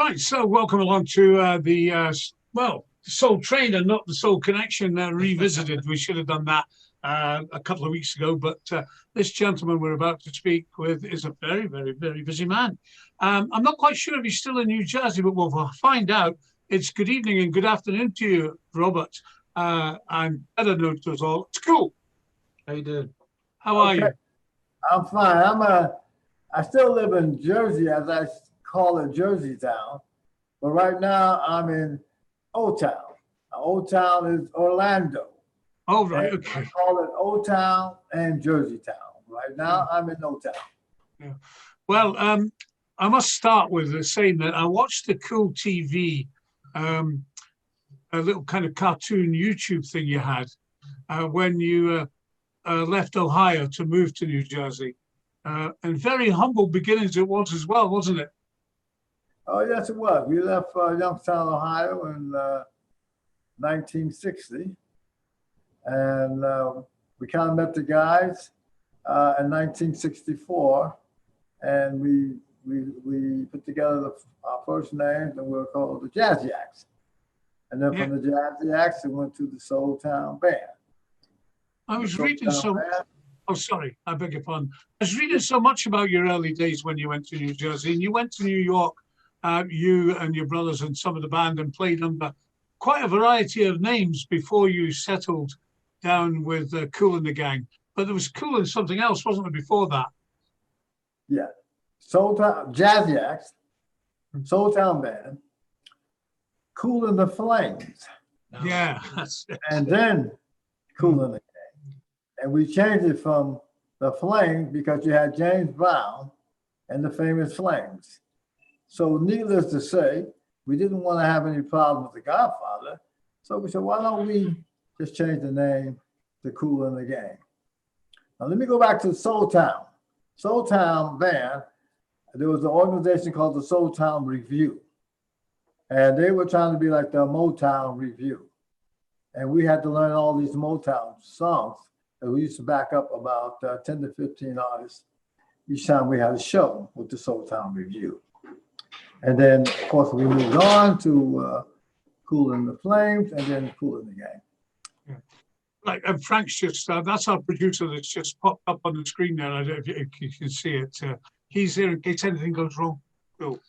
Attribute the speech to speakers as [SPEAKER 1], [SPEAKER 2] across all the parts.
[SPEAKER 1] Right, so welcome along to the Soul Train and not the Soul Connection revisited. We should have done that a couple of weeks ago, but this gentleman we're about to speak with is a very, very, very busy man. I'm not quite sure if he's still in New Jersey, but we'll find out. It's good evening and good afternoon to you, Robert. I'm better known to us all. It's cool.
[SPEAKER 2] How you doing?
[SPEAKER 1] How are you?
[SPEAKER 3] I'm fine. I still live in Jersey, as I call it Jersey Town, but right now I'm in Old Town. Old Town is Orlando.
[SPEAKER 1] Oh, right, okay.
[SPEAKER 3] I call it Old Town and Jersey Town. Right now I'm in Old Town.
[SPEAKER 1] Yeah. Well, I must start with saying that I watched the Cool TV, a little kind of cartoon YouTube thing you had when you left Ohio to move to New Jersey. And very humble beginnings it was as well, wasn't it?
[SPEAKER 3] Oh, yes, it was. We left Youngstown, Ohio in 1960. And we kind of met the guys in 1964. And we put together our first names, and we were called the Jazzy Acts. And then from the Jazzy Acts, it went to the Soul Town Band.
[SPEAKER 1] I was reading Oh, sorry, I beg your pardon. I was reading so much about your early days when you went to New Jersey, and you went to New York, you and your brothers and some of the band, and played under quite a variety of names before you settled down with Kool and the Gang. But there was Kool and something else, wasn't there, before that?
[SPEAKER 3] Yeah. Soul Town, Jazzy Acts, Soul Town Band, Kool and the Flames.
[SPEAKER 1] Yeah.
[SPEAKER 3] And then Kool and the Gang. And we changed it from the Flames because you had James Brown and the Famous Flames. So needless to say, we didn't want to have any problem with the Godfather. So we said, why don't we just change the name to Kool and the Gang? Now let me go back to Soul Town. Soul Town Band, there was an organization called the Soul Town Review. And they were trying to be like the Motown Review. And we had to learn all these Motown songs. And we used to back up about 10 to 15 artists each time we had a show with the Soul Town Review. And then, of course, we moved on to Kool and the Flames and then Kool and the Gang.
[SPEAKER 1] Yeah. Right, and Frank's just, that's our producer that's just popped up on the screen there. I don't know if you can see it. He's there in case anything goes wrong. Cool.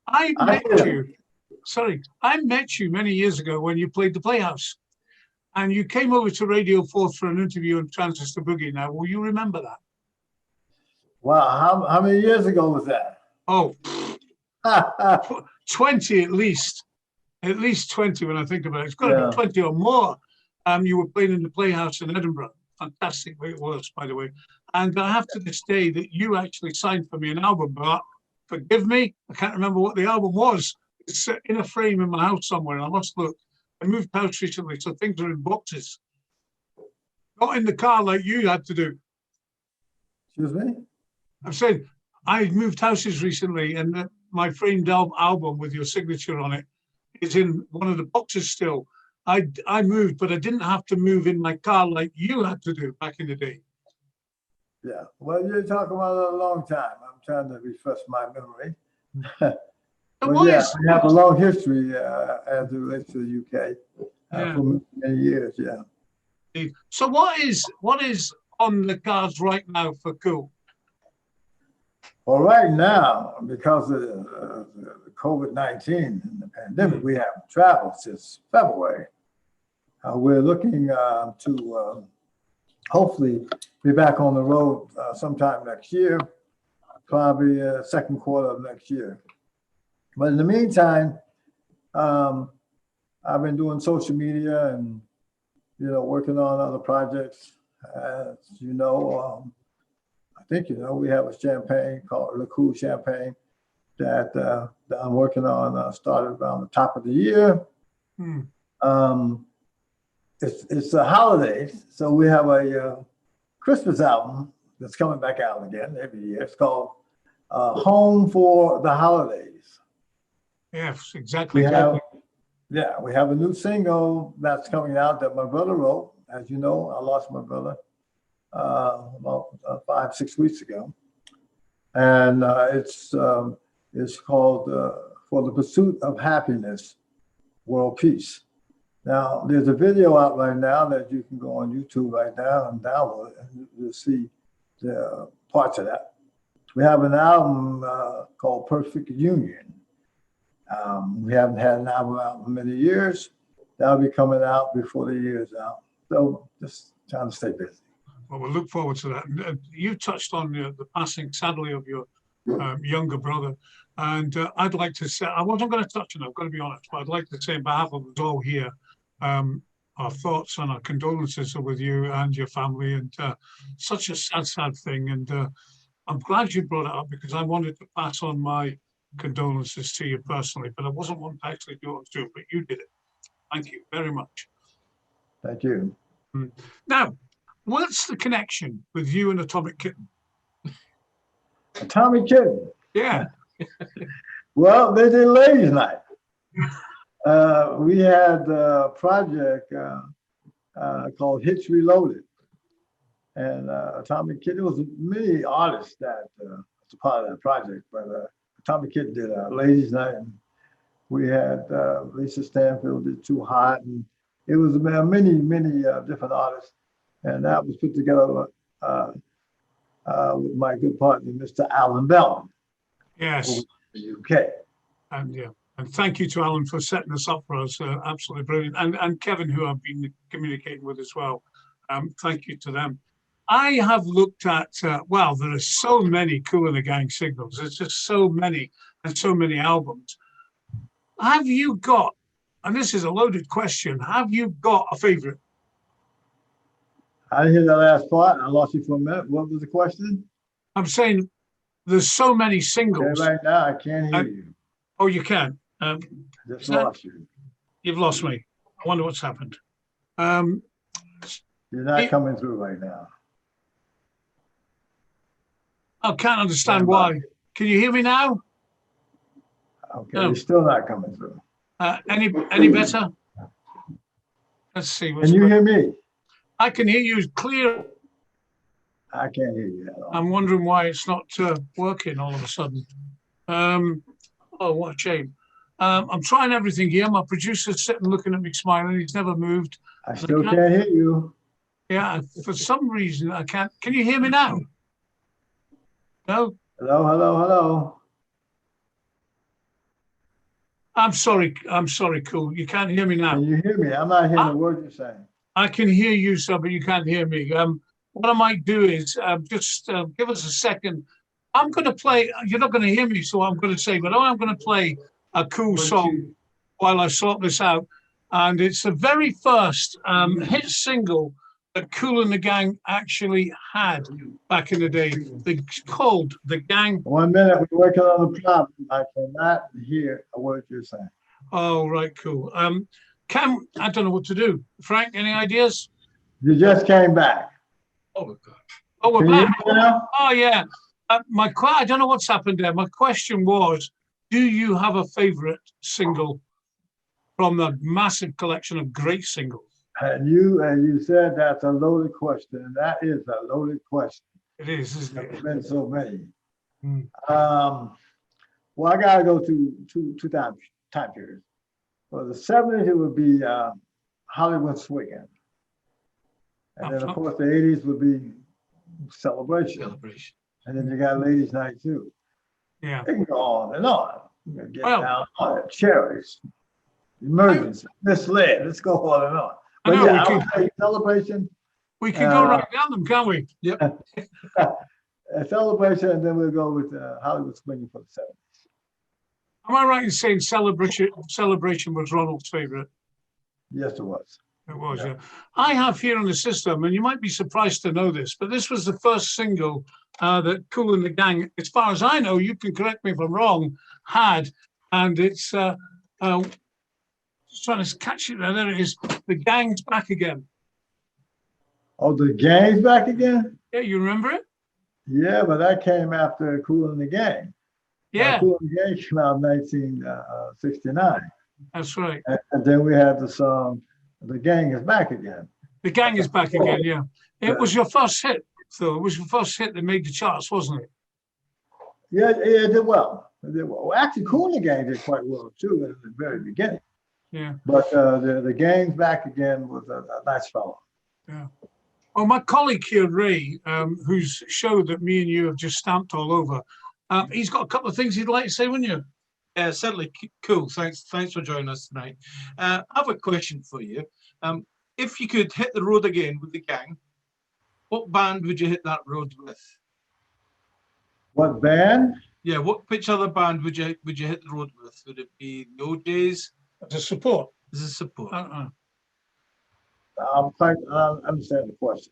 [SPEAKER 1] I met you many years ago when you played the Playhouse. And you came over to Radio 4 for an interview on Transistor Boogie. Now, will you remember that?
[SPEAKER 3] Wow, how many years ago was that?
[SPEAKER 1] Oh, 20 at least. At least 20 when I think about it. It's got to be 20 or more. You were playing in the Playhouse in Edinburgh. Fantastic way it was, by the way. And I have to this day that you actually signed for me an album, but forgive me, I can't remember what the album was. It's in a frame in my house somewhere, and I must look. I moved house recently, so things are in boxes. Not in the car like you had to do.
[SPEAKER 3] Excuse me?
[SPEAKER 1] I'm saying I moved houses recently, and my framed album with your signature on it is in one of the boxes still. I moved, but I didn't have to move in my car like you had to do back in the day.
[SPEAKER 3] Yeah, well, you're talking about a long time. I'm trying to refresh my memory. Well, yeah, we have a long history as it relates to the UK for many years. Yeah.
[SPEAKER 1] So what is on the cards right now for Kool?
[SPEAKER 3] Well, right now, because of the COVID-19 and the pandemic, we haven't traveled since February. We're looking to hopefully be back on the road sometime next year, probably second quarter of next year. But in the meantime, I've been doing social media and, working on other projects. As you know, I think we have a champagne called Le Kool Champagne that I'm working on. Started around the top of the year. It's the holidays, so we have a Christmas album that's coming back out again every year. It's called Home for the Holidays.
[SPEAKER 1] Yes, exactly.
[SPEAKER 3] We have a new single that's coming out that my brother wrote. As you know, I lost my brother about 5-6 weeks ago, and it's called for the pursuit of happiness, world peace. Now, there's a video out right now that you can go on YouTube right now and download it, and you'll see the parts of that. We have an album called Perfect Union. We haven't had an album out in many years. That'll be coming out before the year's out. So just trying to stay busy.
[SPEAKER 1] Well, we'll look forward to that. You touched on the passing, sadly, of your younger brother. And I'd like to say, I wasn't going to touch on it, I've got to be honest, but I'd like to say on behalf of us all here, our thoughts and our condolences are with you and your family, and such a sad, sad thing. And I'm glad you brought it up, because I wanted to pass on my condolences to you personally, but I wasn't one to actually do it too, but you did it. Thank you very much.
[SPEAKER 3] Thank you.
[SPEAKER 1] Now, what's the connection with you and Atomic Kitten?
[SPEAKER 3] Atomic Kitten.
[SPEAKER 1] Yeah.
[SPEAKER 3] Well, they did Ladies Night. We had a project called Hits Reloaded. And Atomic Kitten, was many artists that was a part of that project, but Atomic Kitten did Ladies Night. And we had Lisa Stanfield did Too Hot. And it was many different artists. And that was put together with my good partner, Mr. Alan Bellum.
[SPEAKER 1] Yes.
[SPEAKER 3] The UK.
[SPEAKER 1] And yeah, and thank you to Alan for setting this up for us. Absolutely brilliant. And Kevin, who I've been communicating with as well. Thank you to them. I have looked at, well, there are so many Kool and the Gang singles. There's just so many and so many albums. Have you got, and this is a loaded question, have you got a favorite?
[SPEAKER 3] I didn't hear that last part. I lost you for a minute. What was the question?
[SPEAKER 1] I'm saying there's so many singles.
[SPEAKER 3] Okay, right now, I can't hear you.
[SPEAKER 1] Oh, you can.
[SPEAKER 3] I just lost you.
[SPEAKER 1] You've lost me. I wonder what's happened.
[SPEAKER 3] You're not coming through right now.
[SPEAKER 1] I can't understand why. Can you hear me now?
[SPEAKER 3] Okay, You're still not coming through.
[SPEAKER 1] Any better? Let's see.
[SPEAKER 3] Can you hear me?
[SPEAKER 1] I can hear you clear.
[SPEAKER 3] I can't hear you at all.
[SPEAKER 1] I'm wondering why it's not working all of a sudden. Oh, what a shame. I'm trying everything here. My producer's sitting looking at me smiling. He's never moved.
[SPEAKER 3] I still can't hear you.
[SPEAKER 1] Yeah, for some reason I can't. Can you hear me now? No?
[SPEAKER 3] Hello.
[SPEAKER 1] I'm sorry, Kool. You can't hear me now.
[SPEAKER 3] Can you hear me? I'm not hearing a word you're saying.
[SPEAKER 1] I can hear you, sir, but you can't hear me. What I might do is just give us a second. I'm going to play, you're not going to hear me, so I'm going to say, but I'm going to play a Kool song while I sort this out. And it's the very first hit single that Kool and the Gang actually had back in the day. It's called The Gang.
[SPEAKER 3] 1 minute, we're working on the problem. I cannot hear a word you're saying.
[SPEAKER 1] Oh, right, cool. I don't know what to do. Frank, any ideas?
[SPEAKER 3] You just came back.
[SPEAKER 1] Oh, my God. Oh, we're back. Oh, yeah. I don't know what's happened there. My question was, do you have a favorite single from the massive collection of great singles?
[SPEAKER 3] And you said that's a loaded question, and that is a loaded question.
[SPEAKER 1] It is, isn't it?
[SPEAKER 3] There's been so many.
[SPEAKER 1] Mm.
[SPEAKER 3] Well, I gotta go to two time periods. For the 70s, it would be Hollywood Swingin'. And then, of course, the 80s would be Celebration. And then you got Ladies Night, too.
[SPEAKER 1] Yeah.
[SPEAKER 3] It can go on and on. Get down on it. Cherries, Emergency, Misled. Let's go on and on. But yeah, I would say Celebration.
[SPEAKER 1] We can go right down them, can't we? Yep.
[SPEAKER 3] Celebration, and then we'll go with Hollywood Swinging for the 70s.
[SPEAKER 1] Am I right in saying Celebration was Ronald's favorite?
[SPEAKER 3] Yes, it was.
[SPEAKER 1] It was, yeah. I have here on the system, and you might be surprised to know this, but this was the first single that Kool and the Gang, as far as I know, you can correct me if I'm wrong, had, and it's just trying to catch it. There it is. The Gang's Back Again.
[SPEAKER 3] Oh, the Gang's Back Again?
[SPEAKER 1] Yeah, you remember it?
[SPEAKER 3] Yeah, but that came after Kool and the Gang.
[SPEAKER 1] Yeah.
[SPEAKER 3] Kool and the Gang came out in 1969.
[SPEAKER 1] That's right.
[SPEAKER 3] And then we had the song, The Gang Is Back Again.
[SPEAKER 1] The Gang Is Back Again, yeah. It was your first hit, though. It was your first hit that made the charts, wasn't it?
[SPEAKER 3] Yeah, it did well. Well, actually, Kool and the Gang did quite well too in the very beginning.
[SPEAKER 1] Yeah.
[SPEAKER 3] But the Gang's Back Again was a nice fellow.
[SPEAKER 1] Yeah. Well, my colleague here, Ray, whose show that me and you have just stamped all over, he's got a couple of things he'd like to say, wouldn't you?
[SPEAKER 2] Yeah, certainly. Cool. Thanks for joining us tonight. I have a question for you. If you could hit the road again with the gang, what band would you hit that road with?
[SPEAKER 3] What band?
[SPEAKER 2] Yeah, which other band would you hit the road with? Would it be the OJs?
[SPEAKER 1] To support.
[SPEAKER 2] As a support.
[SPEAKER 3] I'm quite. I understand the question.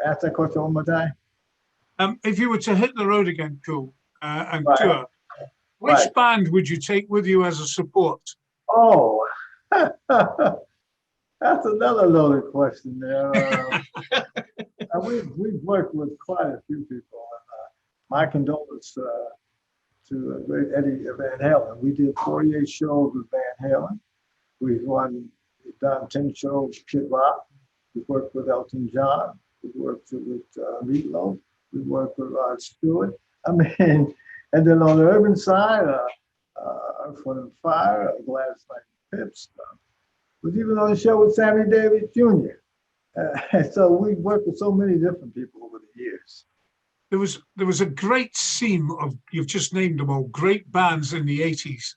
[SPEAKER 3] Ask that question one more time.
[SPEAKER 1] If you were to hit the road again, Kool, and
[SPEAKER 3] Right.
[SPEAKER 1] tour, which
[SPEAKER 3] Right.
[SPEAKER 1] band would you take with you as a support?
[SPEAKER 3] Oh, that's another loaded question there. We've worked with quite a few people. My condolences to great Eddie Van Halen. We did 48 shows with Van Halen. We've done 10 shows with Kid Rock. We've worked with Elton John. We've worked with Meatloaf. We've worked with Rod Stewart. I mean, and then on the urban side, Earth, Wind and Fire, Gladys Knight Pips. Was even on the show with Sammy Davis Jr. So we've worked with so many different people over the years.
[SPEAKER 1] There was a great seam of, you've just named them all, great bands in the 80s,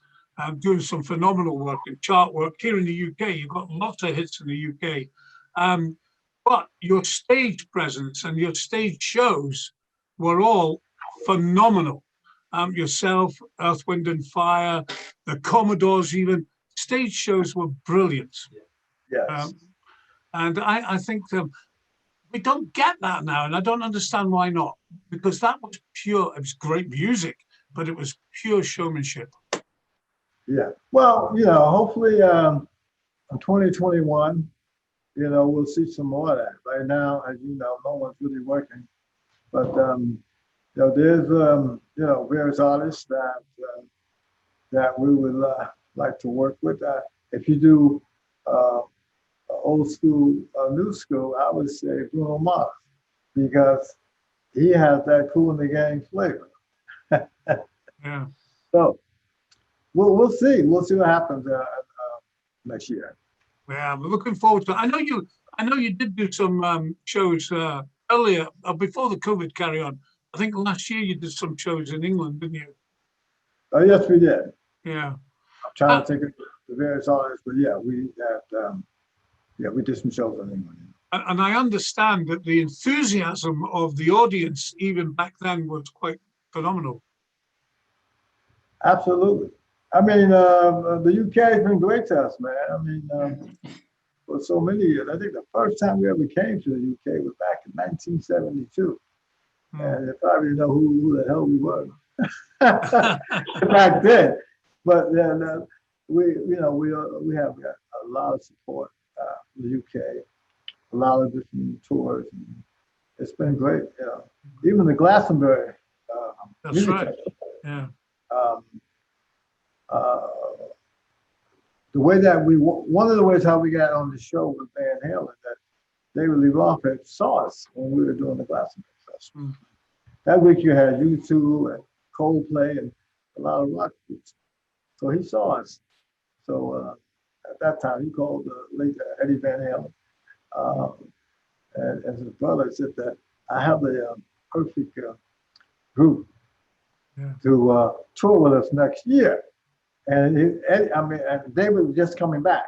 [SPEAKER 1] doing some phenomenal work and chart work. Here in the UK, you've got lots of hits in the UK. But your stage presence and your stage shows were all phenomenal. Yourself, Earth, Wind and Fire, the Commodores even, stage shows were brilliant.
[SPEAKER 3] Yes.
[SPEAKER 1] And I think we don't get that now, and I don't understand why not, because that was pure, it was great music, but it was pure showmanship.
[SPEAKER 3] Yeah. Well, hopefully in 2021, we'll see some more of that. Right now, as you know, no one's really working. But, there's, various artists that we would like to work with. If you do old school, new school, I would say Bruno Mars, because he has that Kool and the Gang flavor.
[SPEAKER 1] Yeah.
[SPEAKER 3] So we'll see. We'll see what happens next year.
[SPEAKER 1] Yeah, we're looking forward to it. I know you did do some shows earlier, before the COVID carry on. I think last year you did some shows in England, didn't you?
[SPEAKER 3] Oh, yes, we did.
[SPEAKER 1] Yeah.
[SPEAKER 3] I'm trying to think of the various artists, but yeah, we did some shows in England.
[SPEAKER 1] And I understand that the enthusiasm of the audience, even back then, was quite phenomenal.
[SPEAKER 3] Absolutely. I mean, the UK has been great to us, man. I mean, for so many years. I think the first time we ever came to the UK was back in 1972. And you probably know who the hell we were back then. But then we have got a lot of support in the UK, a lot of different tours. And it's been great. Even the Glastonbury.
[SPEAKER 1] That's right. Yeah.
[SPEAKER 3] The way that one of the ways how we got on the show with Van Halen, that David Lee Roth had saw us when we were doing the Glastonbury Festival. That week you had U2 and Coldplay and a lot of rock groups. So he saw us. So at that time he called late Eddie Van Halen, and his brother said that I have the perfect group to tour with us next year. And and David was just coming back.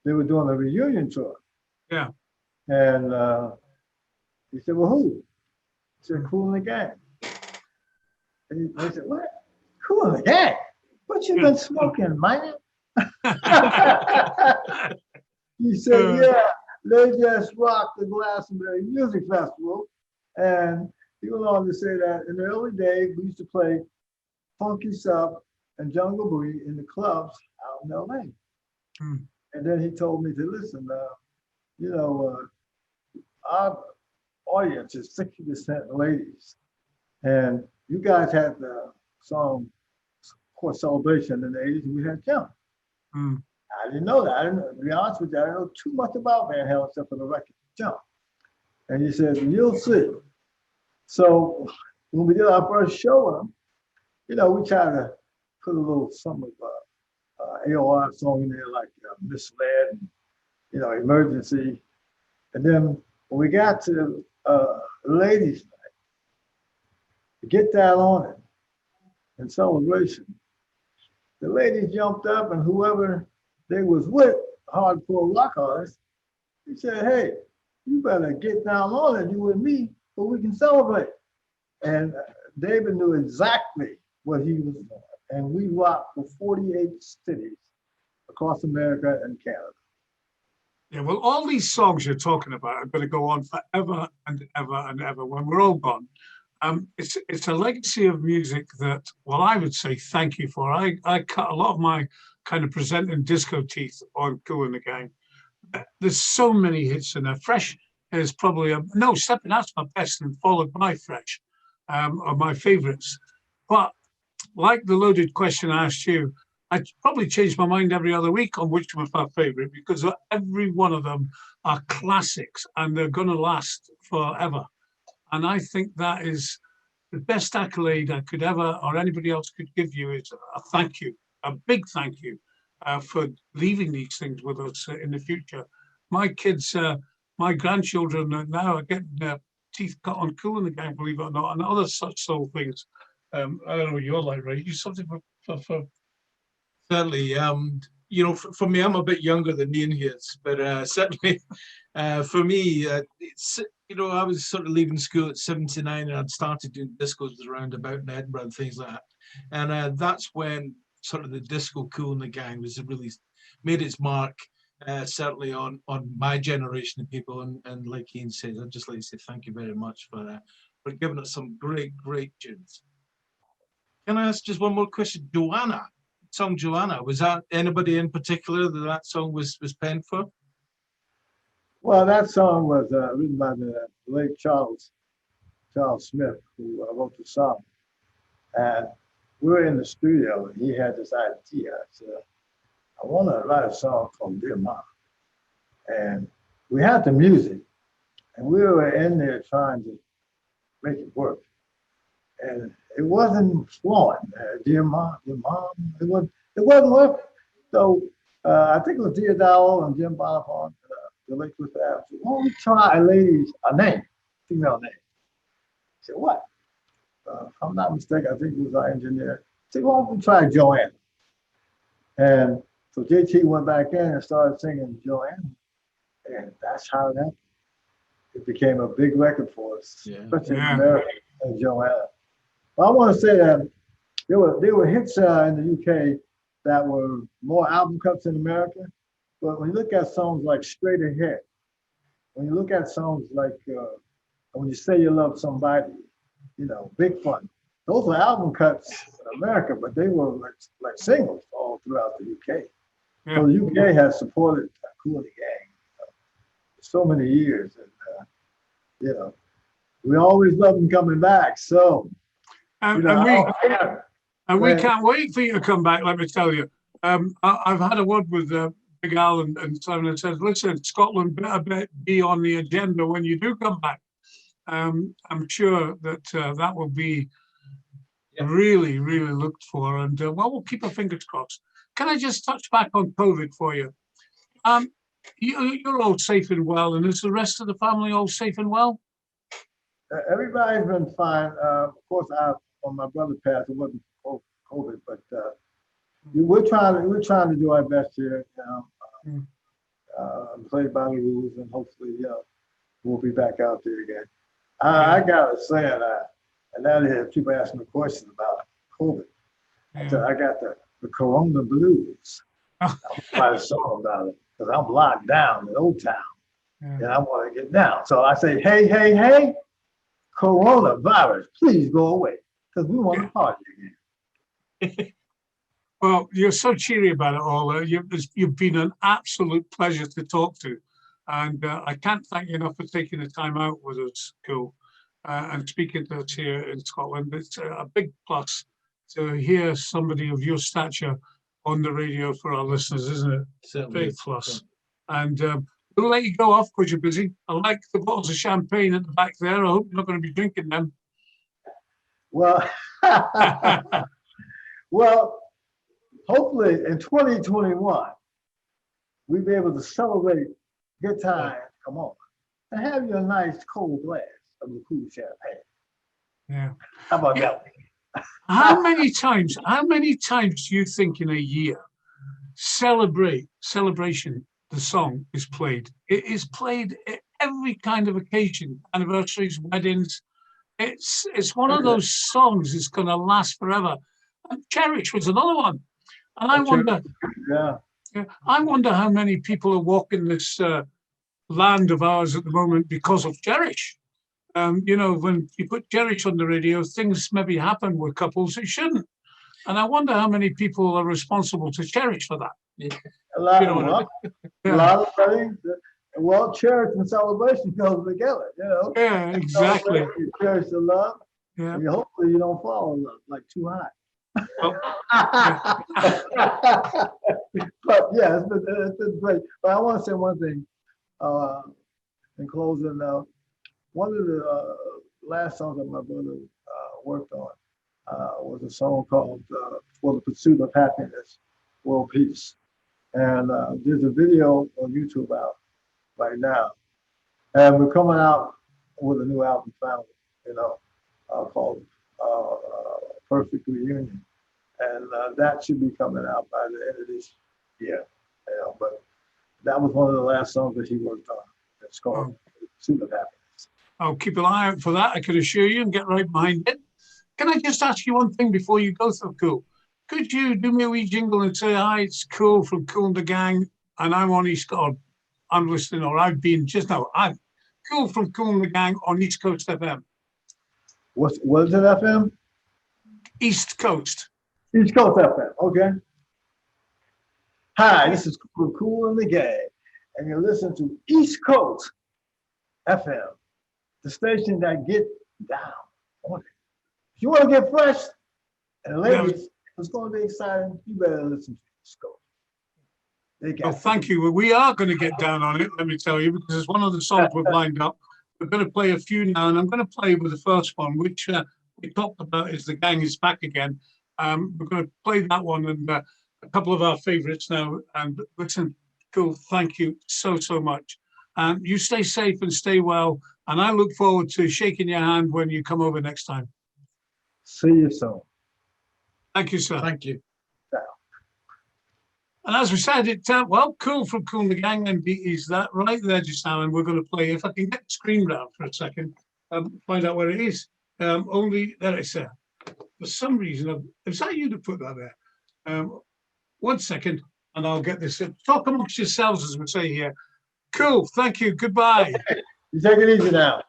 [SPEAKER 3] They were doing a reunion tour.
[SPEAKER 1] Yeah.
[SPEAKER 3] And he said, "Well, who?" He said, "Kool and the Gang." And I said, "What? Kool and the Gang? What you been smoking, man?" He said, "Yeah, they just rocked the Glastonbury Music Festival." And he went on to say that in the early days, we used to play funky stuff and Jungle Boogie in the clubs out in LA. And then he told me to listen, our audience is 60% ladies. And you guys had the song, of course, Celebration in the 80s, and we had Jump. I didn't know that. To be honest with you, I didn't know too much about Van Halen except for the record Jump. And he said, "You'll see." So when we did our first show with him, we tried to put a little some of AOR song in there like Misled, and, Emergency. And then when we got to Ladies Night, to Get That On It in celebration, the ladies jumped up and whoever they was with, hardcore rock artists, he said, hey, you better get down on it, you with me, so we can celebrate. And David knew exactly what he was doing. And we rocked for 48 cities across America and Canada.
[SPEAKER 1] Yeah, well, all these songs you're talking about are going to go on forever and ever and ever when we're all gone. It's a legacy of music that, well, I would say thank you for. I cut a lot of my kind of presenting disco teeth on Kool and the Gang. There's so many hits in there. Fresh is probably Stepping Out's my best, and followed by Fresh are my favorites. But like the loaded question I asked you, I probably change my mind every other week on which was my favorite, because every one of them are classics and they're going to last forever. And I think that is the best accolade I could ever, or anybody else could give you, is a thank you, a big thank you for leaving these things with us in the future. My kids, my grandchildren now are getting their teeth cut on Kool and the Gang, believe it or not, and other such sort of things. I don't know what you're like, Ray. You something for
[SPEAKER 2] Certainly, for me, I'm a bit younger than Ian here, but certainly for me, I was sort of leaving school at 79 and I'd started doing discos around about in Edinburgh and things like that. And that's when sort of the disco Kool and the Gang was really made its mark, certainly on my generation of people. And like Ian says, I'd just like to say thank you very much for giving us some great tunes. Can I ask just one more question? Joanna, song Joanna, was that anybody in particular that song was penned for?
[SPEAKER 3] Well, that song was written by the late Charles Smith, who wrote the song. And we were in the studio and he had this idea. I said, I want to write a song called Dear Mom. And we had the music and we were in there trying to make it work. And it wasn't flowing. Dear Mom, it wasn't working. So I think it was Dear Dowell and Jim Bonaparte, the late Cliff Adams. Why don't we try a name, female name? I said, what? If I'm not mistaken, I think it was our engineer. I said, why don't we try Joanne? And so JT went back in and started singing Joanne. And that's how it happened. It became a big record for us, especially in America, and Joanna. Well, I want to say that there were hits in the UK that were more album cuts in America. But when you look at songs like Straight Ahead, when you look at songs like When You Say You Love Somebody, Big Fun, those were album cuts in America, but they were like singles all throughout the UK. Yeah. So the UK has supported Kool and the Gang for so many years. And, we always love them coming back. So,
[SPEAKER 1] and we can't wait for you to come back, let me tell you. I've had a word with Big Al and Simon and says, listen, Scotland better be on the agenda when you do come back. I'm sure that that will be really, really looked for. And we'll keep our fingers crossed. Can I just touch back on COVID for you? You're all safe and well, and is the rest of the family all safe and well?
[SPEAKER 3] Everybody's been fine. Of course, on my brother's path, it wasn't COVID, but we're trying to do our best here. Play by the rules, and hopefully, we'll be back out there again. I gotta say, and that is, people asking me questions about COVID. So I got the Corona blues. I'll write a song about it because I'm locked down in Old Town, and I want to get down. So I say, hey, coronavirus, please go away, because we want to party again.
[SPEAKER 1] Well, you're so cheery about it all. You've been an absolute pleasure to talk to. And I can't thank you enough for taking the time out with us, Kool, and speaking to us here in Scotland. It's a big plus to hear somebody of your stature on the radio for our listeners, isn't it?
[SPEAKER 2] Certainly.
[SPEAKER 1] Big plus. And we'll let you go off because you're busy. I like the bottles of champagne at the back there. I hope you're not going to be drinking them.
[SPEAKER 3] Well, well, hopefully in 2021, we'll be able to celebrate good times. Come on, and have you a nice cold glass of the cool champagne.
[SPEAKER 1] Yeah.
[SPEAKER 3] How about that?
[SPEAKER 1] How many times do you think in a year celebration, the song is played? It is played at every kind of occasion, anniversaries, weddings. It's one of those songs that's going to last forever. And Cherish was another one. And I wonder, I wonder how many people are walking this land of ours at the moment because of Cherish. You know, when you put Cherish on the radio, things maybe happen with couples that shouldn't. And I wonder how many people are responsible to Cherish for that.
[SPEAKER 3] Yeah. A lot of things. Well, cherish and celebration goes together, you know.
[SPEAKER 1] Yeah, exactly.
[SPEAKER 3] You cherish the love, and hopefully you don't fall in love like too high. But yeah, it's been great. But I want to say one thing in closing. One of the last songs that my brother worked on was a song called "For the Pursuit of Happiness, World Peace," and there's a video on YouTube out right now, and we're coming out with a new album, finally, you know, called Perfect Reunion, and that should be coming out by the end of this year, you know, but that was one of the last songs that he worked on. It's called Pursuit of Happiness.
[SPEAKER 1] I'll keep an eye out for that, I can assure you, and get right behind it. Can I just ask you one thing before you go through Kool? Could you do me a wee jingle and say, hi, it's Kool from Kool and the Gang, and I'm on East Coast, I'm listening, or I've been just now, I'm Kool from Kool and the Gang on East Coast FM.
[SPEAKER 3] What is it, FM?
[SPEAKER 1] East Coast.
[SPEAKER 3] East Coast FM, okay. Hi, this is Kool and the Gang, and you're listening to East Coast FM, the station that get down on it. If you want to get fresh, and ladies, it's going to be exciting, you better listen to East Coast.
[SPEAKER 1] Well, thank you. Well, we are going to get down on it, let me tell you, because it's one of the songs we've lined up. We're going to play a few now, and I'm going to play with the first one, which we talked about is The Gang Is Back Again. We're going to play that one and a couple of our favorites now. And listen, Kool, thank you so much. You stay safe and stay well, and I look forward to shaking your hand when you come over next time.
[SPEAKER 3] See you soon.
[SPEAKER 1] Thank you, sir.
[SPEAKER 2] Thank you.
[SPEAKER 1] And as we said, well, Kool from Kool and the Gang, and is that right there just now? And we're going to play, if I can get the screen round for a second, find out where it is. Only, there it's there. For some reason, is that you to put that there? 1 second, and I'll get this. Talk amongst yourselves, as we say here. Kool, thank you. Goodbye.
[SPEAKER 3] You take it easy now.